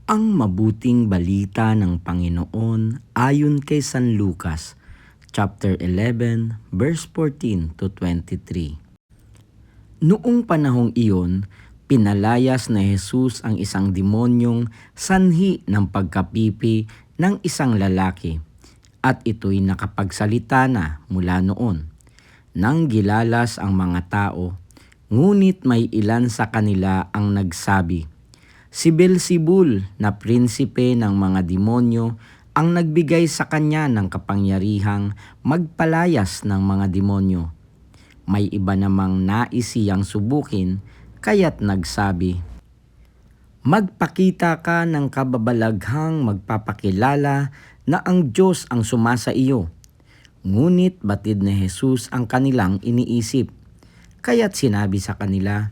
Ang mabuting balita ng Panginoon ayon kay San Lucas, chapter 11, verse 14 to 23. Noong panahong iyon, pinalayas na Jesus ang isang demonyong sanhi ng pagkapipi ng isang lalaki, at ito'y nakapagsalita na mula noon. Nang gilalas ang mga tao, ngunit may ilan sa kanila ang nagsabi, "Si Beelzebul na prinsipe ng mga demonyo ang nagbigay sa kanya ng kapangyarihang magpalayas ng mga demonyo." May iba namang nais siyang subukin, kaya't nagsabi, "Magpakita ka ng kababalaghang magpapakilala na ang Diyos ang sumasa iyo." Ngunit batid ni Jesus ang kanilang iniisip, kaya't sinabi sa kanila,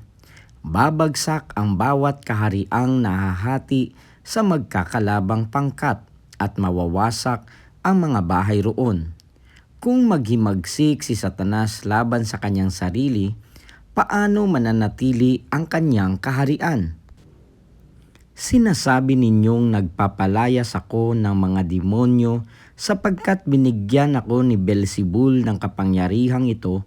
"Babagsak ang bawat kahariang nahahati sa magkakalabang pangkat at mawawasak ang mga bahay roon. Kung maghimagsik si Satanas laban sa kanyang sarili, paano mananatili ang kanyang kaharian? Sinasabi ninyong nagpapalayas ako ng mga demonyo sapagkat binigyan ako ni Beelzebul ng kapangyarihang ito.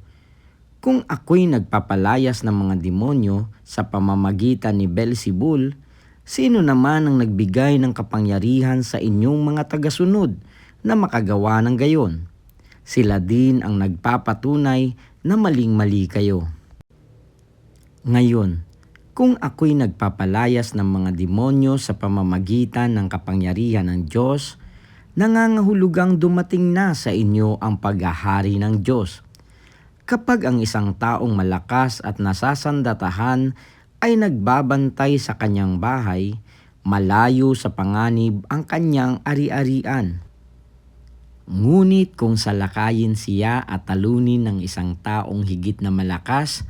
Kung ako'y nagpapalayas ng mga demonyo sa pamamagitan ni Beelzebul, sino naman ang nagbigay ng kapangyarihan sa inyong mga tagasunod na makagawa ng gayon? Sila din ang nagpapatunay na maling-mali kayo. Ngayon, kung ako'y nagpapalayas ng mga demonyo sa pamamagitan ng kapangyarihan ng Diyos, nangangahulugang dumating na sa inyo ang paghahari ng Diyos. Kapag ang isang taong malakas at nasasandatahan ay nagbabantay sa kanyang bahay, malayo sa panganib ang kanyang ari-arian. Ngunit kung salakayin siya at talunin ng isang taong higit na malakas,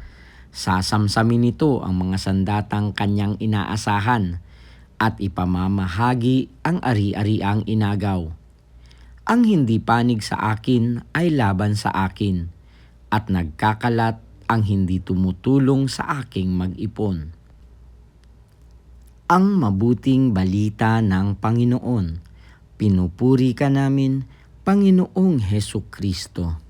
sasamsamin nito ang mga sandatang kanyang inaasahan at ipamamahagi ang ari-ariang inagaw. Ang hindi panig sa akin ay laban sa akin, at nagkakalat ang hindi tumutulong sa aking mag-ipon. Ang mabuting balita ng Panginoon. Pinupuri ka namin, Panginoong Hesukristo.